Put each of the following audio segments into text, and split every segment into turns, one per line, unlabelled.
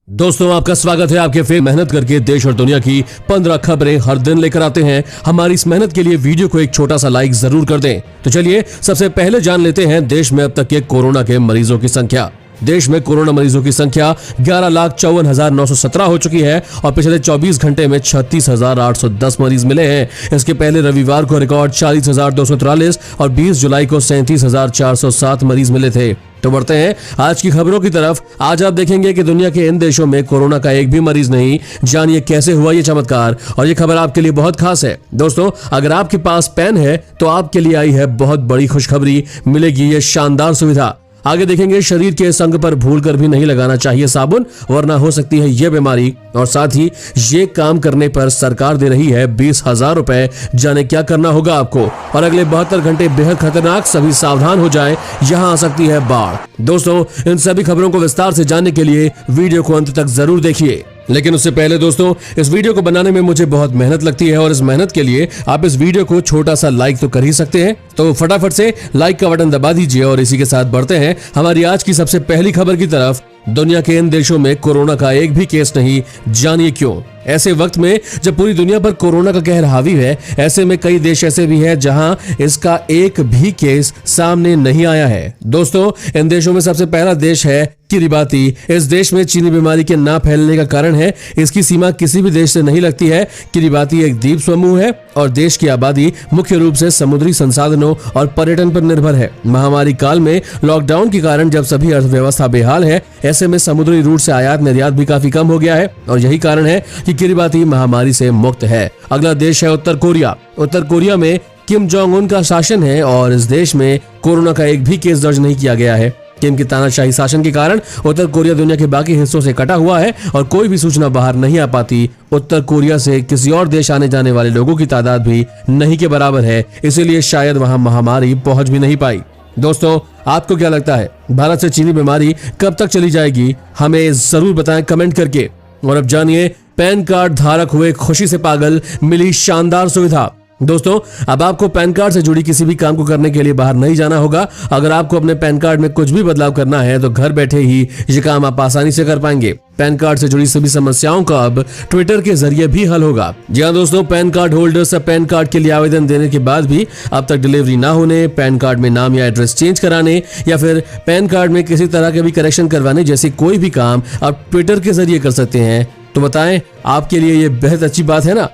दोस्तों, आपका स्वागत है। आपके फेम मेहनत करके देश और दुनिया की 15 खबरें हर दिन लेकर आते हैं। हमारी इस मेहनत के लिए वीडियो को एक छोटा सा लाइक जरूर कर दें। तो चलिए सबसे पहले जान लेते हैं देश में अब तक के कोरोना के मरीजों की संख्या। देश में कोरोना मरीजों की संख्या 11,54,917 हो चुकी है और पिछले 24 घंटे में 36,810 मरीज मिले हैं। इसके पहले रविवार को रिकॉर्ड 40,243 और 20 जुलाई को 37,407 मरीज मिले थे। तो बढ़ते हैं आज की खबरों की तरफ। आज आप देखेंगे कि दुनिया के इन देशों में कोरोना का एक भी मरीज नहीं। जानिए कैसे हुआ ये चमत्कार, और ये खबर आपके लिए बहुत खास है। दोस्तों, अगर आपके पास पेन है तो आपके लिए आई है बहुत बड़ी खुशखबरी। मिलेगी ये शानदार सुविधा। आगे देखेंगे शरीर के इस अंग पर भूल कर भी नहीं लगाना चाहिए साबुन, वरना हो सकती है ये बीमारी। और साथ ही ये काम करने पर सरकार दे रही है 20,000 रुपए। जाने क्या करना होगा आपको। और अगले 72 घंटे बेहद खतरनाक, सभी सावधान हो जाएं, यहाँ आ सकती है बाढ़। दोस्तों, इन सभी खबरों को विस्तार से जानने के लिए वीडियो को अंत तक जरूर देखिए। लेकिन उससे पहले दोस्तों, इस वीडियो को बनाने में मुझे बहुत मेहनत लगती है और इस मेहनत के लिए आप इस वीडियो को छोटा सा लाइक तो कर ही सकते हैं। तो फटाफट से लाइक का बटन दबा दीजिए और इसी के साथ बढ़ते हैं हमारी आज की सबसे पहली खबर की तरफ। दुनिया के इन देशों में कोरोना का एक भी केस नहीं। जानिए क्यों। ऐसे वक्त में जब पूरी दुनिया पर कोरोना का कहर हावी है, ऐसे में कई देश ऐसे भी हैं जहां इसका एक भी केस सामने नहीं आया है। दोस्तों, इन देशों में सबसे पहला देश है किरिबाती। इस देश में चीनी बीमारी के ना फैलने का कारण है इसकी सीमा किसी भी देश से नहीं लगती है। किरिबाती एक द्वीप समूह है और देश की आबादी मुख्य रूप से समुद्री संसाधनों और पर्यटन पर निर्भर है। महामारी काल में लॉकडाउन के कारण जब सभी अर्थव्यवस्था बेहाल है, ऐसे में समुद्री रूट से आयात निर्यात भी काफी कम हो गया है और यही कारण है कि किरिबाती महामारी से मुक्त है। अगला देश है उत्तर कोरिया। उत्तर कोरिया में किम जोंग उन का शासन है और इस देश में कोरोना का एक भी केस दर्ज नहीं किया गया है। किम की तानाशाही शासन के कारण उत्तर कोरिया दुनिया के बाकी हिस्सों से कटा हुआ है और कोई भी सूचना बाहर नहीं आ पाती। उत्तर कोरिया से किसी और देश आने जाने वाले लोगों की तादाद भी नहीं के बराबर है, इसीलिए शायद वहां महामारी पहुंच भी नहीं पाई। दोस्तों, आपको क्या लगता है भारत से चीनी बीमारी कब तक चली जाएगी? हमें जरूर बताएं कमेंट करके। और अब जानिए पैन कार्ड धारक हुए खुशी से पागल, मिली शानदार सुविधा। दोस्तों, अब आपको पैन कार्ड से जुड़ी किसी भी काम को करने के लिए बाहर नहीं जाना होगा। अगर आपको अपने पैन कार्ड में कुछ भी बदलाव करना है तो घर बैठे ही ये काम आप आसानी से कर पाएंगे। पैन कार्ड से जुड़ी सभी समस्याओं का अब ट्विटर के जरिए भी हल होगा। जी हाँ दोस्तों, pan card holders pan card के लिए आवेदन देने के बाद भी अब तक डिलीवरी ना होने, पैन कार्ड में नाम या एड्रेस चेंज कराने या फिर पैन कार्ड में किसी तरह के भी करेक्शन करवाने जैसी कोई भी काम आप ट्विटर के जरिए कर सकते हैं। तो बताएं, आपके लिए ये बेहद अच्छी बात है ना।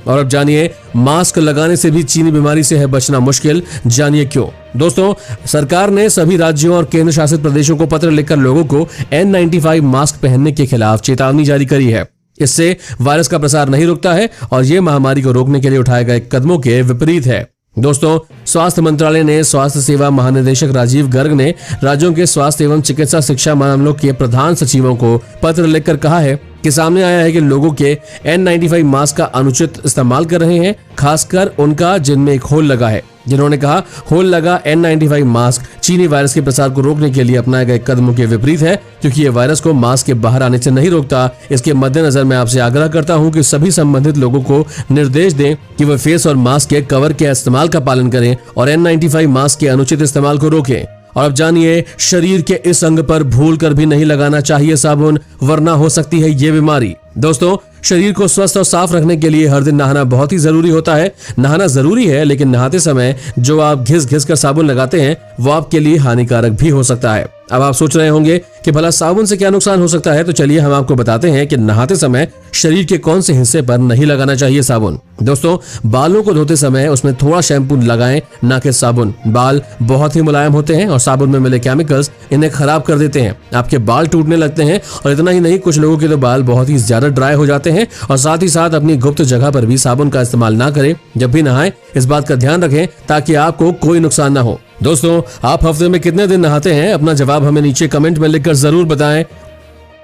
और अब जानिए मास्क लगाने से भी चीनी बीमारी से है बचना मुश्किल। जानिए क्यों। दोस्तों, सरकार ने सभी राज्यों और केंद्र शासित प्रदेशों को पत्र लिखकर लोगों को N95 मास्क पहनने के खिलाफ चेतावनी जारी करी है। इससे वायरस का प्रसार नहीं रुकता है और ये महामारी को रोकने के लिए उठाए गए कदमों के विपरीत है। दोस्तों, स्वास्थ्य मंत्रालय ने स्वास्थ्य सेवा महानिदेशक राजीव गर्ग ने राज्यों के स्वास्थ्य एवं चिकित्सा शिक्षा मामलों के प्रधान सचिवों को पत्र लिखकर कहा है कि सामने आया है कि लोगों के N95 मास्क का अनुचित इस्तेमाल कर रहे हैं, खासकर उनका जिनमें एक होल लगा है। जिन्होंने कहा होल लगा N95 मास्क चीनी वायरस के प्रसार को रोकने के लिए अपनाए गए कदमों के विपरीत है, क्योंकि ये वायरस को मास्क के बाहर आने से नहीं रोकता। इसके मद्देनजर मैं आपसे आग्रह करता हूं कि सभी संबंधित लोगों को निर्देश दें कि वे फेस और मास्क के कवर के इस्तेमाल का पालन करें और N95 मास्क के अनुचित इस्तेमाल को रोकें। और अब जानिए, शरीर के इस अंग पर भूल कर भी नहीं लगाना चाहिए साबुन, वरना हो सकती है ये बीमारी। दोस्तों, शरीर को स्वस्थ और साफ रखने के लिए हर दिन नहाना बहुत ही जरूरी होता है। नहाना जरूरी है, लेकिन नहाते समय जो आप घिस घिस कर साबुन लगाते हैं वो आपके लिए हानिकारक भी हो सकता है। अब आप सोच रहे होंगे कि भला साबुन से क्या नुकसान हो सकता है, तो चलिए हम आपको बताते हैं कि नहाते समय शरीर के कौन से हिस्से पर नहीं लगाना चाहिए साबुन। दोस्तों, बालों को धोते समय उसमें थोड़ा शैम्पू लगाएं, ना कि साबुन। बाल बहुत ही मुलायम होते हैं और साबुन में मिले केमिकल्स इन्हें खराब कर देते हैं। आपके बाल टूटने लगते हैं और इतना ही नहीं, कुछ लोगों के तो बाल बहुत ही ज्यादा ड्राई हो जाते हैं। और साथ ही साथ अपनी गुप्त जगह पर भी साबुन का इस्तेमाल ना करें जब भी नहाएं। इस बात का ध्यान रखें ताकि आपको कोई नुकसान ना हो। दोस्तों, आप हफ्ते में कितने दिन नहाते हैं? अपना जवाब हमें नीचे कमेंट में लिखकर जरूर बताएं।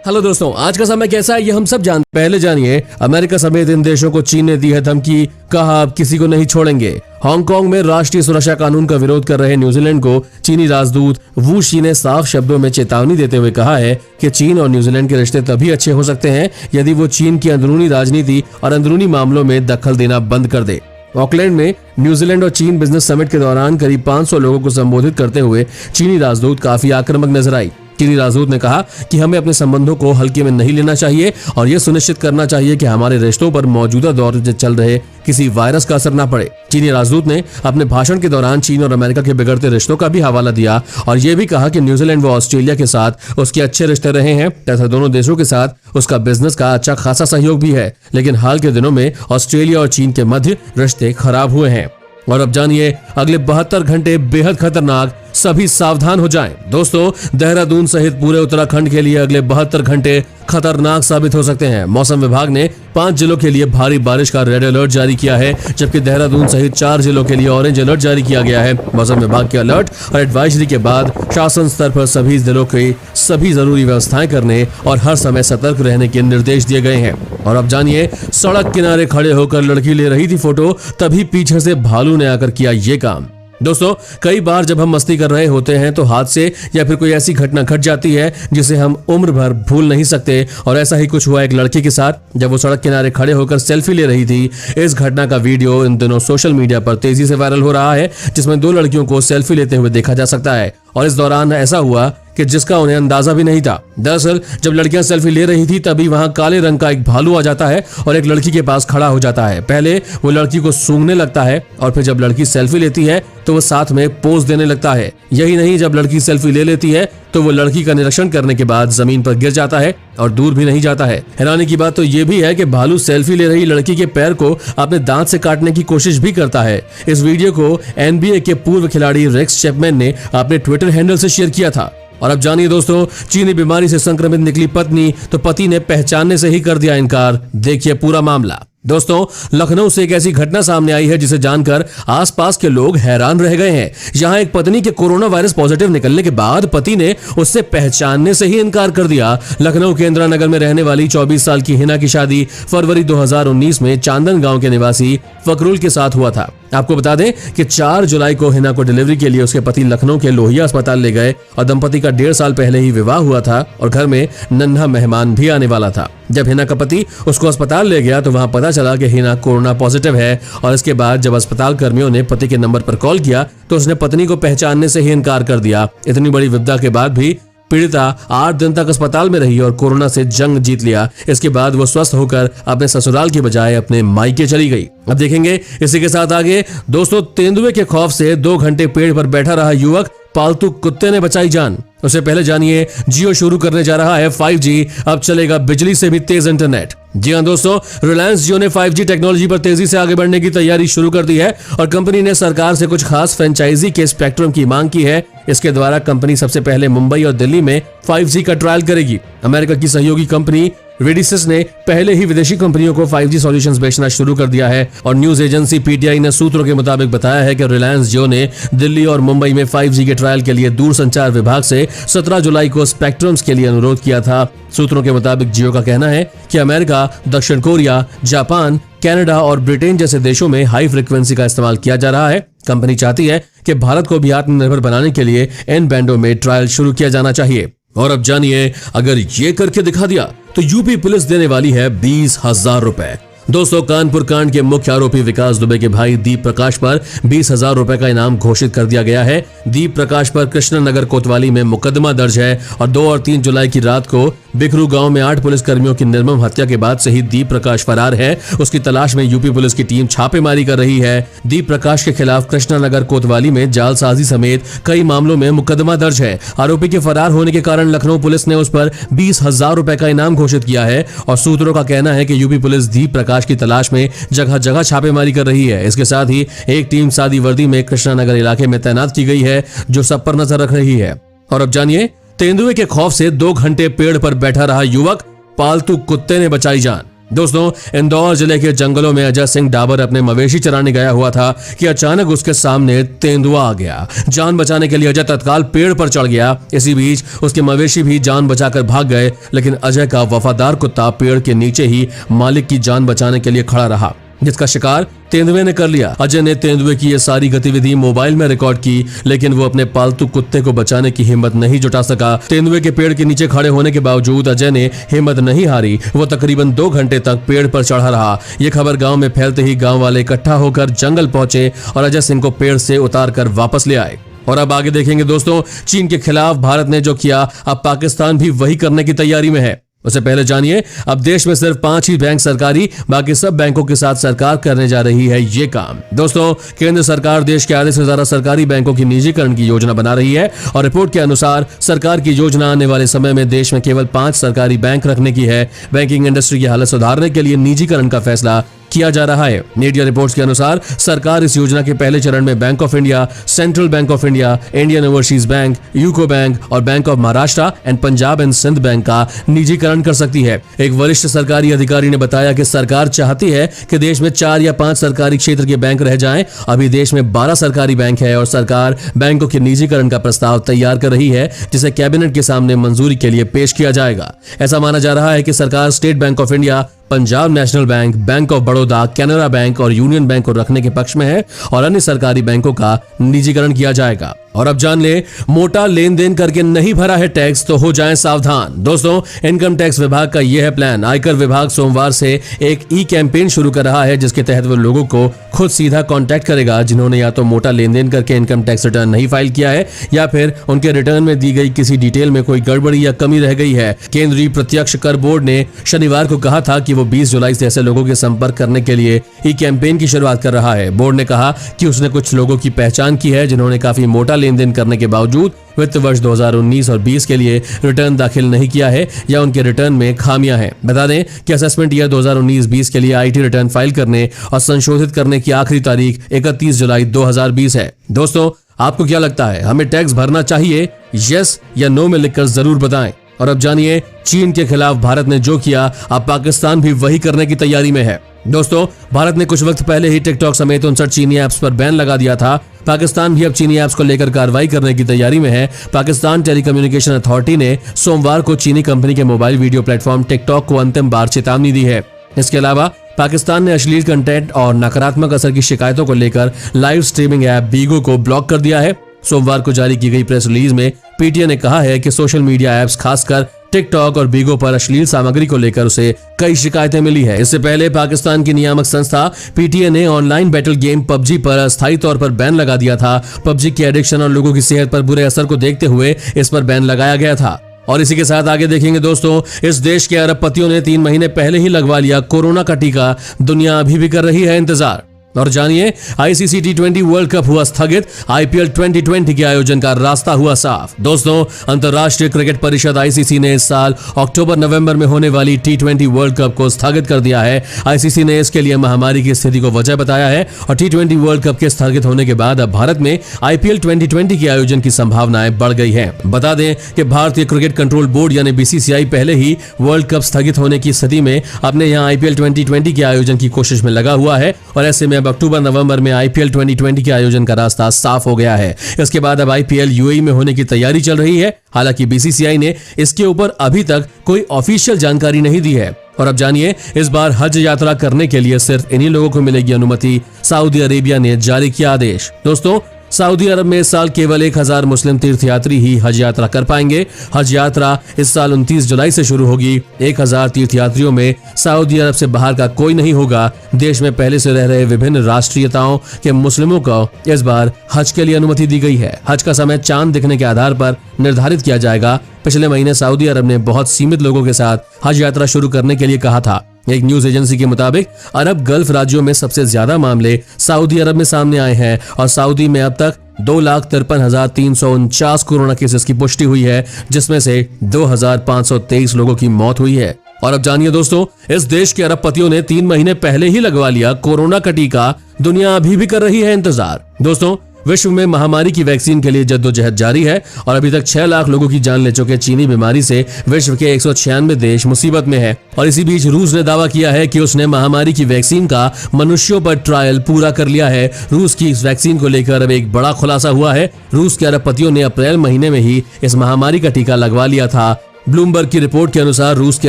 हेलो दोस्तों, आज का समय कैसा है ये हम सब जानते। पहले जानिए, अमेरिका समेत इन देशों को चीन ने दी है धमकी, कहा अब किसी को नहीं छोड़ेंगे। हांगकांग में राष्ट्रीय सुरक्षा कानून का विरोध कर रहे न्यूजीलैंड को चीनी राजदूत वू शी ने साफ शब्दों में चेतावनी देते हुए कहा है कि चीन और न्यूजीलैंड के रिश्ते तभी अच्छे हो सकते हैं यदि वो चीन की अंदरूनी राजनीति और अंदरूनी मामलों में दखल देना बंद कर दे। ऑकलैंड में न्यूजीलैंड और चीन बिजनेस समिट के दौरान करीब 500 लोगों को संबोधित करते हुए चीनी राजदूत काफी आक्रामक नजर आई। चीनी राजदूत ने कहा कि हमें अपने संबंधों को हल्के में नहीं लेना चाहिए और यह सुनिश्चित करना चाहिए कि हमारे रिश्तों पर मौजूदा दौर में चल रहे किसी वायरस का असर न पड़े। चीनी राजदूत ने अपने भाषण के दौरान चीन और अमेरिका के बिगड़ते रिश्तों का भी हवाला दिया और यह भी कहा कि न्यूजीलैंड व ऑस्ट्रेलिया के साथ उसके अच्छे रिश्ते रहे हैं तथा दोनों देशों के साथ उसका बिजनेस का अच्छा खासा सहयोग भी है, लेकिन हाल के दिनों में ऑस्ट्रेलिया और चीन के मध्य रिश्ते खराब हुए हैं। और अब जानिए अगले 72 घंटे बेहद खतरनाक, सभी सावधान हो जाएं। दोस्तों, देहरादून सहित पूरे उत्तराखंड के लिए अगले 72 घंटे खतरनाक साबित हो सकते हैं। मौसम विभाग ने 5 जिलों के लिए भारी बारिश का रेड अलर्ट जारी किया है, जबकि देहरादून सहित 4 जिलों के लिए ऑरेंज अलर्ट जारी किया गया है। मौसम विभाग के अलर्ट और एडवाइजरी के बाद शासन स्तर पर सभी जिलों की सभी जरूरी व्यवस्थाएं करने और हर समय सतर्क रहने के निर्देश दिए गए हैं। और अब जानिए, सड़क किनारे खड़े होकर लड़की ले रही थी फोटो, तभी पीछे से भालू ने आकर किया ये काम। दोस्तों, कई बार जब हम मस्ती कर रहे होते हैं तो हादसे या फिर कोई ऐसी घटना घट जाती है जिसे हम उम्र भर भूल नहीं सकते, और ऐसा ही कुछ हुआ एक लड़की के साथ जब वो सड़क किनारे खड़े होकर सेल्फी ले रही थी। इस घटना का वीडियो इन दिनों सोशल मीडिया पर तेजी से वायरल हो रहा है, जिसमें 2 लड़कियों को सेल्फी लेते हुए देखा जा सकता है और इस दौरान ऐसा हुआ कि जिसका उन्हें अंदाजा भी नहीं था। दरअसल जब लड़कियां सेल्फी ले रही थी तभी वहां काले रंग का एक भालू आ जाता है और एक लड़की के पास खड़ा हो जाता है। पहले वो लड़की को सूंघने लगता है और फिर जब लड़की सेल्फी लेती है तो वो साथ में पोज देने लगता है। यही नहीं, जब लड़की सेल्फी ले लेती है तो वो लड़की का निरीक्षण करने के बाद जमीन पर गिर जाता है और दूर भी नहीं जाता है। हैरानी की बात तो ये भी है कि भालू सेल्फी ले रही लड़की के पैर को अपने दांत से काटने की कोशिश भी करता है। इस वीडियो को NBA के पूर्व खिलाड़ी रेक्स चैपमैन ने अपने ट्विटर हैंडल से शेयर किया था। और अब जानिए दोस्तों, चीनी बीमारी से संक्रमित निकली पत्नी तो पति ने पहचानने से ही कर दिया इनकार। देखिए पूरा मामला। दोस्तों, लखनऊ से एक ऐसी घटना सामने आई है जिसे जानकर आसपास के लोग हैरान रह गए हैं। यहाँ एक पत्नी के कोरोना वायरस पॉजिटिव निकलने के बाद पति ने उससे पहचानने से ही इनकार कर दिया। लखनऊ के इंदिरा नगर में रहने वाली 24 साल की हिना की शादी फरवरी 2019 में चांदन गांव के निवासी फकरुल के साथ हुआ था। आपको बता दें कि 4 जुलाई को हिना को डिलीवरी के लिए उसके पति लखनऊ के लोहिया अस्पताल ले गए और दंपति का 1.5 साल पहले ही विवाह हुआ था और घर में नन्हा मेहमान भी आने वाला था। जब हिना का पति उसको अस्पताल ले गया तो वहां पता चला कि हिना कोरोना पॉजिटिव है और इसके बाद जब अस्पताल कर्मियों ने पति के नंबर पर कॉल किया तो उसने पत्नी को पहचानने से ही इनकार कर दिया। इतनी बड़ी विपदा के बाद भी पीड़िता 8 दिन तक अस्पताल में रही और कोरोना से जंग जीत लिया। इसके बाद वो स्वस्थ होकर अपने ससुराल की बजाय अपने मायके चली गई। अब देखेंगे इसी के साथ आगे। दोस्तों, तेंदुए के खौफ से 2 घंटे पेड़ पर बैठा रहा युवक, पालतू कुत्ते ने बचाई जान। उससे पहले जानिए, जियो शुरू करने जा रहा है 5G। अब चलेगा बिजली से भी तेज इंटरनेट। जी हां दोस्तों, रिलायंस जियो ने 5G टेक्नोलॉजी पर तेजी से आगे बढ़ने की तैयारी शुरू कर दी है और कंपनी ने सरकार से कुछ खास फ्रेंचाइजी के स्पेक्ट्रम की मांग की है। इसके द्वारा कंपनी सबसे पहले मुंबई और दिल्ली में 5G का ट्रायल करेगी। अमेरिका की सहयोगी कंपनी रेडिसिस ने पहले ही विदेशी कंपनियों को 5G सॉल्यूशंस बेचना शुरू कर दिया है और न्यूज एजेंसी PTI ने सूत्रों के मुताबिक बताया है कि रिलायंस जियो ने दिल्ली और मुंबई में 5G के ट्रायल के लिए दूरसंचार विभाग से 17 जुलाई को स्पेक्ट्रम्स के लिए अनुरोध किया था। सूत्रों के मुताबिक जियो का कहना है कि अमेरिका, दक्षिण कोरिया, जापान, कनाडा और ब्रिटेन जैसे देशों में हाई फ्रीक्वेंसी का इस्तेमाल किया जा रहा है। कंपनी चाहती है कि भारत को भी आत्मनिर्भर बनाने के लिए इन बैंडों में ट्रायल शुरू किया जाना चाहिए। और अब जानिए, अगर ये करके दिखा दिया तो यूपी पुलिस देने वाली है 20,000 रुपए। दोस्तों, कानपुर कांड के मुख्य आरोपी विकास दुबे के भाई दीप प्रकाश पर 20,000 रुपए का इनाम घोषित कर दिया गया है। दीप प्रकाश पर कृष्णनगर कोतवाली में मुकदमा दर्ज है और 2 और 3 जुलाई की रात को बिकरू गांव में 8 पुलिसकर्मियों की निर्मम हत्या के बाद से ही दीप प्रकाश फरार है। उसकी तलाश में यूपी पुलिस की टीम छापेमारी कर रही है। दीप प्रकाश के खिलाफ कृष्णनगर कोतवाली में जालसाजी समेत कई मामलों में मुकदमा दर्ज है। आरोपी के फरार होने के कारण लखनऊ पुलिस ने उस पर 20,000 रुपए का इनाम घोषित किया है और सूत्रों का कहना है कि यूपी पुलिस दीप प्रकाश की तलाश में जगह जगह छापेमारी कर रही है। इसके साथ ही एक टीम सादी वर्दी में कृष्णानगर इलाके में तैनात की गई है जो सब पर नजर रख रही है। और अब जानिए, तेंदुए के खौफ से 2 घंटे पेड़ पर बैठा रहा युवक, पालतू कुत्ते ने बचाई जान। दोस्तों, इंदौर जिले के जंगलों में अजय सिंह डाबर अपने मवेशी चराने गया हुआ था कि अचानक उसके सामने तेंदुआ आ गया। जान बचाने के लिए अजय तत्काल पेड़ पर चढ़ गया। इसी बीच उसके मवेशी भी जान बचाकर भाग गए, लेकिन अजय का वफादार कुत्ता पेड़ के नीचे ही मालिक की जान बचाने के लिए खड़ा रहा, जिसका शिकार तेंदुए ने कर लिया। अजय ने तेंदुए की ये सारी गतिविधि मोबाइल में रिकॉर्ड की, लेकिन वो अपने पालतू कुत्ते को बचाने की हिम्मत नहीं जुटा सका। तेंदुए के पेड़ के नीचे खड़े होने के बावजूद अजय ने हिम्मत नहीं हारी। वो तकरीबन 2 घंटे तक पेड़ पर चढ़ा रहा। ये खबर गांव में फैलते ही गांव वाले इकट्ठा होकर जंगल पहुंचे और अजय सिंह को पेड़ से उतार कर वापस ले आए। और अब आगे देखेंगे दोस्तों, चीन के खिलाफ भारत ने जो किया, अब पाकिस्तान भी वही करने की तैयारी में है। उससे पहले जानिए, अब देश में सिर्फ 5 ही बैंक सरकारी, बाकी सब बैंकों के साथ सरकार करने जा रही है ये काम। दोस्तों, केंद्र सरकार देश के आधे से ज्यादा सरकारी बैंकों की निजीकरण की योजना बना रही है और रिपोर्ट के अनुसार सरकार की योजना आने वाले समय में देश में केवल 5 सरकारी बैंक रखने की है। बैंकिंग इंडस्ट्री की हालत सुधारने के लिए निजीकरण का फैसला किया जा रहा है। मीडिया रिपोर्ट्स के अनुसार सरकार इस योजना के पहले चरण में bank of India, central bank of India, Indian overseas bank, UCO bank और bank of Maharashtra and Punjab and Sind bank का निजीकरण कर सकती है। एक वरिष्ठ सरकारी अधिकारी ने बताया कि सरकार चाहती है कि देश में 4 या 5 सरकारी क्षेत्र के बैंक रह जाएं। अभी देश में 12 सरकारी बैंक है और सरकार बैंकों के निजीकरण का प्रस्ताव तैयार कर रही है, जिसे कैबिनेट के सामने मंजूरी के लिए पेश किया जाएगा। ऐसा माना जा रहा है कि सरकार state bank of India, Punjab national bank, bank of Baroda, Canara bank और यूनियन बैंक को रखने के पक्ष में है और अन्य सरकारी बैंकों का निजीकरण किया जाएगा। और अब जान ले, मोटा लेन देन करके नहीं भरा है टैक्स तो हो जाएं सावधान। दोस्तों, इनकम टैक्स विभाग का यह है प्लान। आयकर विभाग सोमवार से एक ई कैंपेन शुरू कर रहा है, जिसके तहत वो लोगों को खुद सीधा कांटेक्ट करेगा जिन्होंने या तो मोटा लेन देन करके इनकम टैक्स रिटर्न नहीं फाइल किया है या फिर उनके रिटर्न में दी गई किसी डिटेल में कोई गड़बड़ी या कमी रह गई है। केंद्रीय प्रत्यक्ष कर बोर्ड ने शनिवार को कहा था कि वो 20 जुलाई से ऐसे लोगों के संपर्क करने के लिए ई कैंपेन की शुरुआत कर रहा है। बोर्ड ने कहा कि उसने कुछ लोगों की पहचान की है जिन्होंने काफी मोटा लेन देन करने के बावजूद वित्त वर्ष 2019 और 20 के लिए रिटर्न दाखिल नहीं किया है या उनके रिटर्न में खामियां हैं। बता दें कि असेसमेंट ईयर 2019-20 के लिए आईटी रिटर्न फाइल करने और संशोधित करने की आखिरी तारीख 31 जुलाई 2020 है। दोस्तों, आपको क्या लगता है, हमें टैक्स भरना चाहिए? यस या नो में लिखकर जरूर बताएं। और अब जानिए, चीन के खिलाफ भारत ने जो किया, अब पाकिस्तान भी वही करने की तैयारी में है। दोस्तों, भारत ने कुछ वक्त पहले ही टिकटॉक समेत 59 चीनी ऐप्स पर बैन लगा दिया था। पाकिस्तान भी अब चीनी ऐप्स को लेकर कार्रवाई करने की तैयारी में है। पाकिस्तान टेलीकम्युनिकेशन अथॉरिटी ने सोमवार को चीनी कंपनी के मोबाइल वीडियो प्लेटफॉर्म टिकटॉक को अंतिम बार चेतावनी दी है। इसके अलावा पाकिस्तान ने अश्लील कंटेंट और नकारात्मक असर की शिकायतों को लेकर लाइव स्ट्रीमिंग ऐप बीगो को ब्लॉक कर दिया है। सोमवार को जारी की गई प्रेस रिलीज में पीटीए ने कहा है कि सोशल मीडिया ऐप्स खासकर टिकटॉक और बीगो पर अश्लील सामग्री को लेकर उसे कई शिकायतें मिली है। इससे पहले पाकिस्तान की नियामक संस्था पीटीए ने ऑनलाइन बैटल गेम पबजी पर अस्थायी तौर पर बैन लगा दिया था। पबजी की एडिक्शन और लोगों की सेहत पर बुरे असर को देखते हुए इस पर बैन लगाया गया था। और इसी के साथ आगे देखेंगे दोस्तों, इस देश के अरबपतियों ने 3 महीने पहले ही लगवा लिया कोरोना का टीका। दुनिया अभी भी कर रही है इंतजार। और जानिए, आईसीसी T20 वर्ल्ड कप हुआ स्थगित, आईपीएल 2020 के आयोजन का रास्ता हुआ साफ। दोस्तों, अंतर्राष्ट्रीय क्रिकेट परिषद आईसीसी ने इस साल अक्टूबर-नवंबर में होने वाली T20 वर्ल्ड कप को स्थगित कर दिया है। आईसीसी ने इसके लिए महामारी की स्थिति को वजह बताया है और T20 वर्ल्ड कप के स्थगित होने के बाद अब भारत में आईपीएल 2020 के आयोजन की संभावनाएं बढ़ गई है। बता दें कि भारतीय क्रिकेट कंट्रोल बोर्ड यानी बीसीसीआई पहले ही वर्ल्ड कप स्थगित होने की स्थिति में अपने यहाँ आईपीएल 2020 के आयोजन की कोशिश में लगा हुआ है और ऐसे में अब अक्टूबर-नवंबर में आईपीएल 2020 के आयोजन का रास्ता साफ हो गया है। इसके बाद अब आईपीएल यूएई में होने की तैयारी चल रही है। हालांकि बीसीसीआई ने इसके ऊपर अभी तक कोई ऑफिशियल जानकारी नहीं दी है। और अब जानिए, इस बार हज यात्रा करने के लिए सिर्फ इन्हीं लोगों को मिलेगी अनुमति। सऊदी अरेबिया ने जारी किया आदेश। दोस्तों, सऊदी अरब में इस साल केवल 1000 मुस्लिम तीर्थयात्री ही हज यात्रा कर पाएंगे। हज यात्रा इस साल 29 जुलाई से शुरू होगी। 1000 तीर्थयात्रियों में सऊदी अरब से बाहर का कोई नहीं होगा। देश में पहले से रह रहे विभिन्न राष्ट्रीयताओं के मुस्लिमों को इस बार हज के लिए अनुमति दी गई है। हज का समय चांद दिखने के आधार पर निर्धारित किया जाएगा। पिछले महीने सऊदी अरब ने बहुत सीमित लोगों के साथ हज यात्रा शुरू करने के लिए कहा था। एक न्यूज एजेंसी के मुताबिक अरब गल्फ राज्यों में सबसे ज्यादा मामले सऊदी अरब में सामने आए हैं और सऊदी में अब तक 2,53,349 कोरोना केसेस की पुष्टि हुई है, जिसमें से 2,523 लोगों की मौत हुई है। और अब जानिए दोस्तों, इस देश के अरबपतियों ने 3 महीने पहले ही लगवा लिया कोरोना का टीका। दुनिया अभी भी कर रही है इंतजार। दोस्तों, विश्व में महामारी की वैक्सीन के लिए जद्दोजहद जारी है और अभी तक 6 लाख लोगों की जान ले चुके चीनी बीमारी से विश्व के 196 देश मुसीबत में है। और इसी बीच रूस ने दावा किया है कि उसने महामारी की वैक्सीन का मनुष्यों पर ट्रायल पूरा कर लिया है। रूस की इस वैक्सीन को लेकर अब एक बड़ा खुलासा हुआ है। रूस के अरबपतियों ने अप्रैल महीने में ही इस महामारी का टीका लगवा लिया था। ब्लूमबर्ग की रिपोर्ट के अनुसार रूस के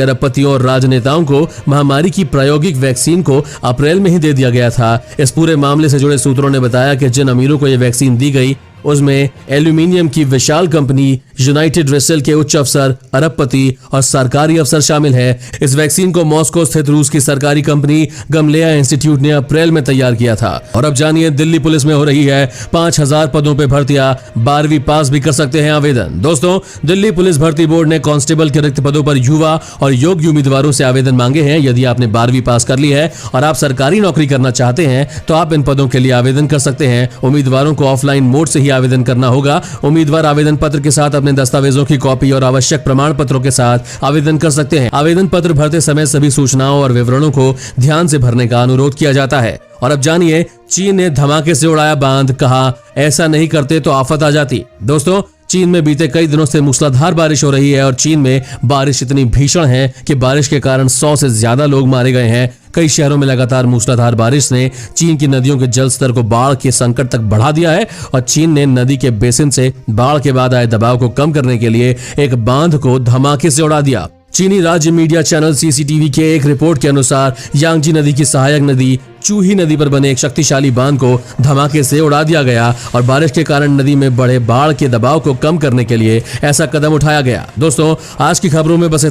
अरबपतियों और राजनेताओं को महामारी की प्रायोगिक वैक्सीन को अप्रैल में ही दे दिया गया था। इस पूरे मामले से जुड़े सूत्रों ने बताया कि जिन अमीरों को यह वैक्सीन दी गई उसमें एल्यूमिनियम की विशाल कंपनी यूनाइटेड रेसेल के उच्च अफसर, अरबपति और सरकारी अफसर शामिल है। इस वैक्सीन को मॉस्को स्थित रूस की सरकारी कंपनी गमलेया इंस्टीट्यूट ने अप्रैल में तैयार किया था। और अब जानिए दिल्ली पुलिस में हो रही है 5000 पदों पे भर्तियां, 12वीं पास भी कर सकते हैं आवेदन। दोस्तों, दिल्ली पुलिस भर्ती बोर्ड ने कांस्टेबल के रिक्त पदों पर युवा और योग्य उम्मीदवारों से आवेदन मांगे हैं। यदि आपने 12वीं पास कर ली है और आप सरकारी नौकरी करना चाहते हैं तो आप इन पदों के लिए आवेदन कर सकते हैं। उम्मीदवारों को ऑफलाइन मोड से ही आवेदन करना होगा। उम्मीदवार आवेदन पत्र के साथ अपने दस्तावेजों की कॉपी और आवश्यक प्रमाण पत्रों के साथ आवेदन कर सकते हैं। आवेदन पत्र भरते समय सभी सूचनाओं और विवरणों को ध्यान से भरने का अनुरोध किया जाता है। और अब जानिए, चीन ने धमाके से उड़ाया बांध, कहा ऐसा नहीं करते तो आफत आ जाती। दोस्तों, चीन में बीते कई दिनों से मूसलाधार बारिश हो रही है और चीन में बारिश इतनी भीषण है कि बारिश के कारण 100 से ज्यादा लोग मारे गए हैं। कई शहरों में लगातार मूसलाधार बारिश ने चीन की नदियों के जल स्तर को बाढ़ के संकट तक बढ़ा दिया है और चीन ने नदी के बेसिन से बाढ़ के बाद आए दबाव को कम करने के लिए एक बांध को धमाके से उड़ा दिया। चीनी राज्य मीडिया चैनल सीसीटीवी के एक रिपोर्ट के अनुसार यांगजी नदी की सहायक नदी चूही नदी पर बने एक शक्तिशाली बांध को धमाके से उड़ा दिया गया और बारिश के कारण नदी में बढ़े बाढ़ के दबाव को कम करने के लिए ऐसा कदम उठाया गया। दोस्तों, आज की खबरों में बस